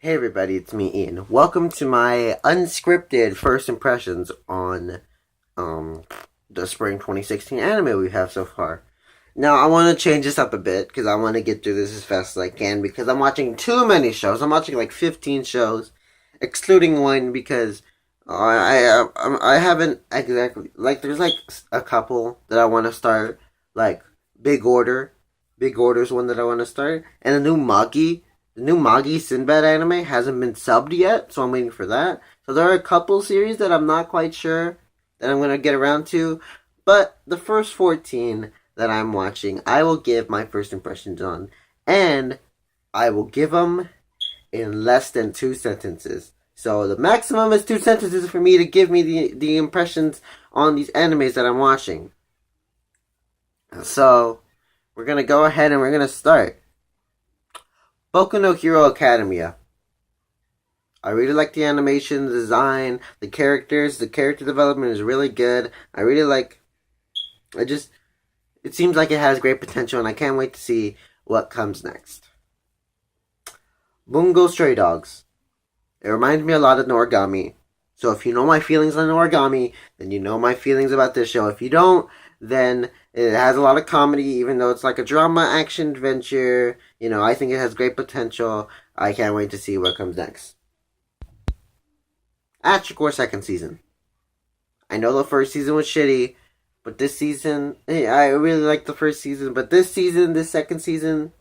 Hey everybody, it's me Ian. Welcome to my unscripted first impressions on the spring 2016 anime we have so far. Now I want to change this up a bit because I want to get through this as fast as I can because I'm watching too many shows. I'm watching like 15 shows, excluding one because I haven't exactly like there's like a couple that I want to start like Big Order. Big Order's one that I want to start and a new Magi. The new Magi Sinbad anime hasn't been subbed yet, so I'm waiting for that. So there are a couple series that I'm not quite sure that I'm going to get around to. But the first 14 that I'm watching, I will give my first impressions on. And I will give them in less than 2 sentences. So the maximum is 2 sentences for me to give me the impressions on these animes that I'm watching. So we're going to go ahead and we're going to start. Boku no Hero Academia. I really like the animation, the design, the characters. The character development is really good. I really like... It seems like it has great potential, and I can't wait to see what comes next. Bungo Stray Dogs. It reminds me a lot of Noragami. So if you know my feelings on Noragami, then you know my feelings about this show. If you don't, then it has a lot of comedy, even though it's like a drama, action, adventure. You know, I think it has great potential. I can't wait to see what comes next. Achicore second season. I know the first season was shitty, but this season, I really like the first season, but this second season,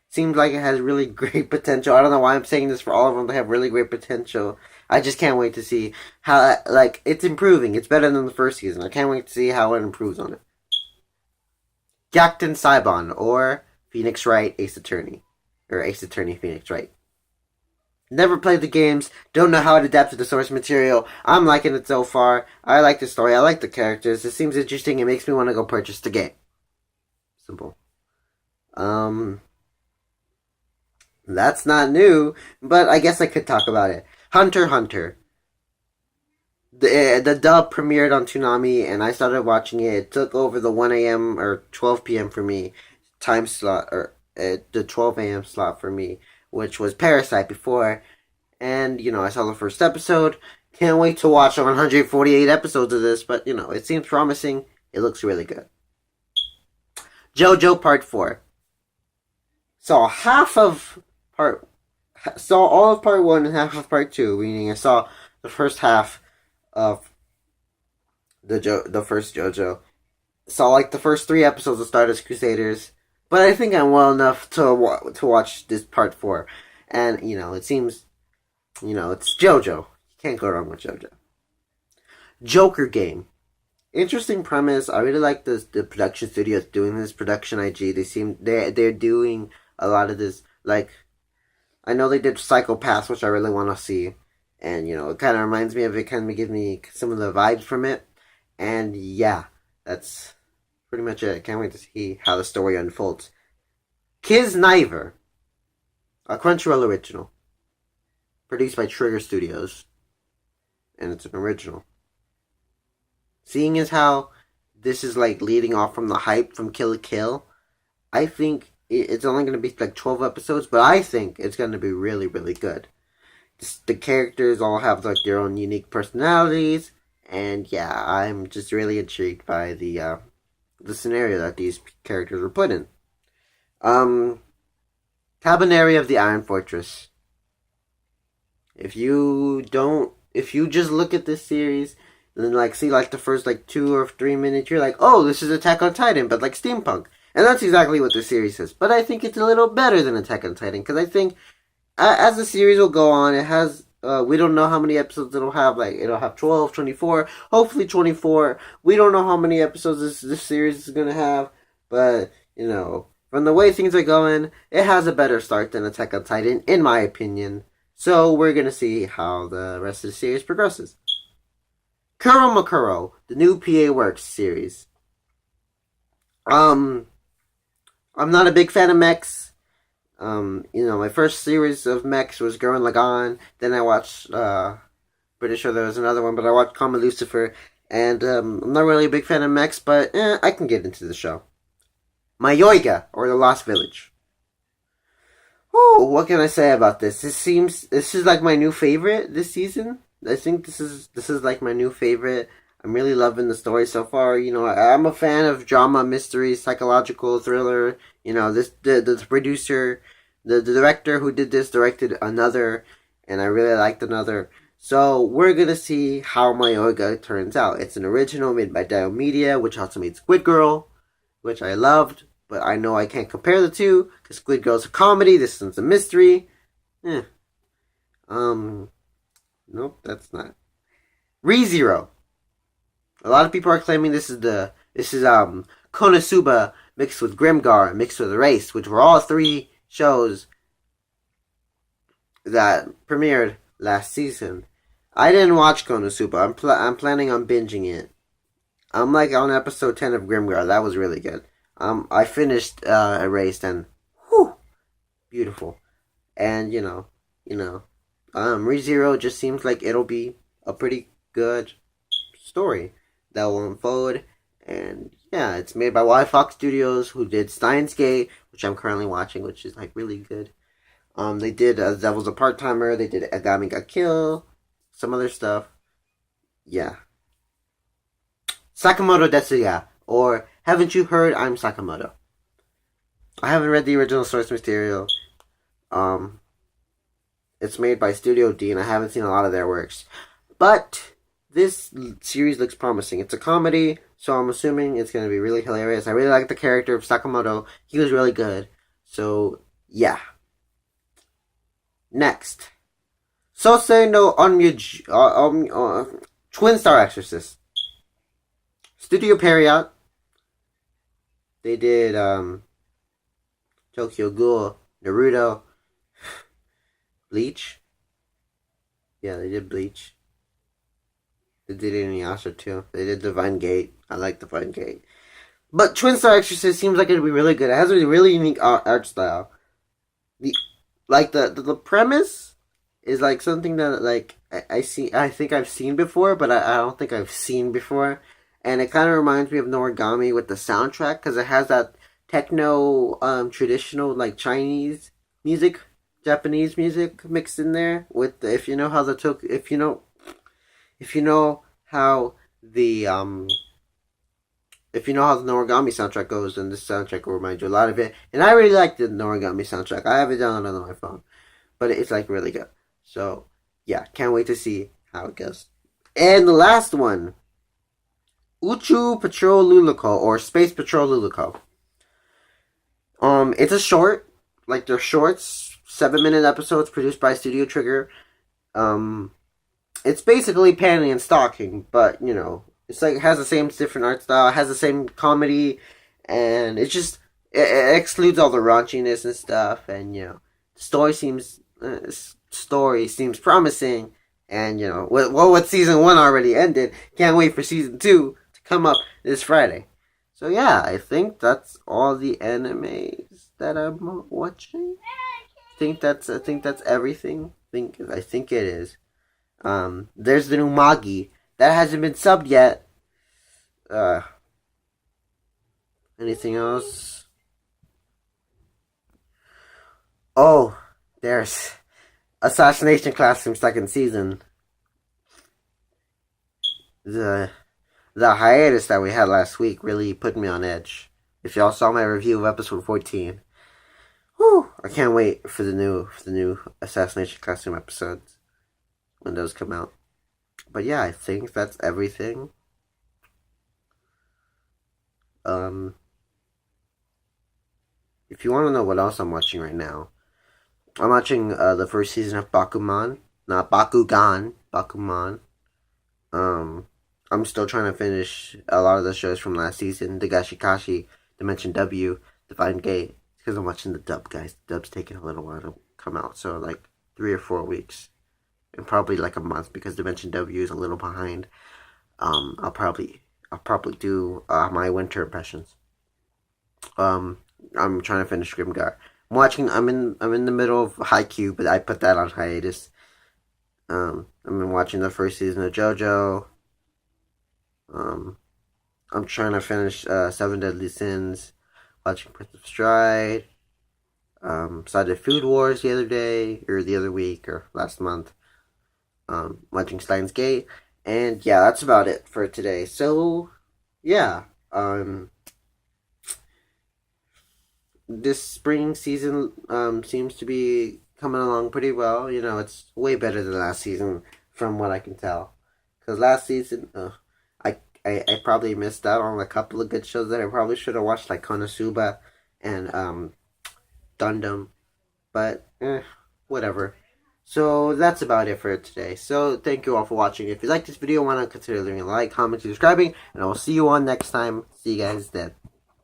seems like it has really great potential. I don't know why I'm saying this for all of them. They have really great potential. I just can't wait to see how, like, it's improving. It's better than the first season. I can't wait to see how it improves on it. Gyakuten Saibon, or Phoenix Wright Ace Attorney. Or Ace Attorney Phoenix Wright. Never played the games, don't know how it adapts to the source material. I'm liking it so far. I like the story, I like the characters. It seems interesting, it makes me want to go purchase the game. Simple. That's not new, but I guess I could talk about it. Hunter x Hunter. The dub premiered on Toonami, and I started watching it. It took over the 1 a.m. or 12 p.m. for me time slot, or the 12 a.m. slot for me, which was Parasite before. And, you know, I saw the first episode. Can't wait to watch 148 episodes of this, but, you know, it seems promising. It looks really good. JoJo Part 4. Saw all of Part 1 and half of Part 2, meaning I saw the first half of the first JoJo. Saw like the first 3 episodes of Stardust Crusaders, but I think I'm well enough to watch this Part 4. And, you know, it seems, you know, it's JoJo. You can't go wrong with JoJo. Joker Game. Interesting premise. I really like the production studios doing this. Production IG. They're doing a lot of this. Like, I know they did Psychopaths, which I really want to see. And, you know, it kind of reminds me of it. Kind of gives me some of the vibes from it. And, yeah, that's pretty much it. I can't wait to see how the story unfolds. Kiznaiver. A Crunchyroll original. Produced by Trigger Studios. And it's an original. Seeing as how this is, like, leading off from the hype from Kill la Kill, I think it's only going to be, like, 12 episodes, but I think it's going to be really, really good. The characters all have, like, their own unique personalities, and, yeah, I'm just really intrigued by the scenario that these characters were put in. Cabaneri of the Iron Fortress. If you just look at this series and then, like, see, like, the first, like, 2 or 3 minutes, you're like, oh, this is Attack on Titan, but, like, steampunk. And that's exactly what the series is. But I think it's a little better than Attack on Titan, because I think as the series will go on, it has, we don't know how many episodes it'll have. Like, it'll have 12, 24, hopefully 24. We don't know how many episodes this series is going to have. But, you know, from the way things are going, it has a better start than Attack on Titan, in my opinion. So, we're going to see how the rest of the series progresses. Kuro Makuro, the new PA Works series. I'm not a big fan of mechs. You know, my first series of mechs was Gurren Lagann. Then I watched, pretty sure there was another one, but I watched Kama Lucifer. And, I'm not really a big fan of mechs, but, I can get into the show. Mayoiga, or The Lost Village. Oh, what can I say about this? This is like my new favorite this season. I think this is like my new favorite. I'm really loving the story so far. I'm a fan of drama, mystery, psychological thriller. The producer, the director who did this directed another, and I really liked another. So we're gonna see how Mayoga turns out. It's an original made by Dio Media, which also made Squid Girl, which I loved, but I know I can't compare the two because Squid Girl's a comedy. This one's a mystery. Eh. Um. Nope, that's not. ReZero. A lot of people are claiming this is Konosuba mixed with Grimgar mixed with Erase, which were all three shows that premiered last season. I didn't watch Konosuba. I'm planning on binging it. I'm like on episode 10 of Grimgar. That was really good. I finished Erased and whew, beautiful. And ReZero just seems like it'll be a pretty good story that will unfold. And yeah, it's made by whaaaaat Studios, who did Steins Gate, which I'm currently watching, which is like really good. They did Devil's a Part Timer. They did Agami Got Kill, some other stuff. Yeah, Sakamoto Detsuya, or Haven't You Heard I'm Sakamoto? I haven't read the original source material. Um, it's made by Studio D, and I haven't seen a lot of their works. But this series looks promising. It's a comedy, so I'm assuming it's going to be really hilarious. I really like the character of Sakamoto. He was really good. So, yeah. Next. Sosei no Onmyuji, Twin Star Exorcist. Studio Period. They did Tokyo Ghoul, Naruto, Bleach. Yeah, they did Bleach. They did Inuyasha too. They did Divine Gate. I like Divine Gate. But Twin Star Exorcist seems like it'd be really good. It has a really unique art style. The premise is like something that like I think I've seen before, but I don't think I've seen before. And it kind of reminds me of Noragami with the soundtrack because it has that techno traditional like Chinese music, Japanese music mixed in there with if you know how if you know how the if you know how the Noragami soundtrack goes, then this soundtrack will remind you a lot of it. And I really like the Noragami soundtrack. I have it downloaded on my phone, but it's like really good. So yeah, can't wait to see how it goes. And the last one, Uchu Patrol Luluko or Space Patrol Luluko. It's a short, like they're shorts, 7-minute episodes produced by Studio Trigger. It's basically panning and stalking, but it's like it has the same different art style, it has the same comedy, and it excludes all the raunchiness and stuff. And the story seems promising. And what season 1 already ended. Can't wait for season 2 to come up this Friday. So yeah, I think that's all the animes that I'm watching. I think that's everything. I think it is. There's the new Magi that hasn't been subbed yet. Anything else? Oh, there's Assassination Classroom second season. The hiatus that we had last week really put me on edge. If y'all saw my review of episode 14, whew, I can't wait for the new Assassination Classroom episodes when those come out. But yeah, I think that's everything. If you want to know what else I'm watching right now, I'm watching the first season of Bakuman, not Bakugan, Bakuman. I'm still trying to finish a lot of the shows from last season, Dagashikashi, Dimension W, Divine Gate, because I'm watching the dub, guys. The dub's taking a little while to come out, so like 3 or 4 weeks, and probably like a month because Dimension W is a little behind. I'll probably do my winter impressions. I'm trying to finish Grimgar. I'm in the middle of Haikyuu, but I put that on hiatus. I've been watching the first season of JoJo. I'm trying to finish 7 Deadly Sins, watching Prince of Stride. Started Food Wars the other day, or the other week, or last month. Watching Steins Gate. And yeah, that's about it for today. So, yeah. This spring season seems to be coming along pretty well. You know, it's way better than last season from what I can tell. Because last season, I probably missed out on a couple of good shows that I probably should have watched, like Konosuba and Dundam. But, whatever. So that's about it for today. So thank you all for watching. If you like this video, why not consider leaving a like, comment, subscribing, and I will see you on next time. See you guys then.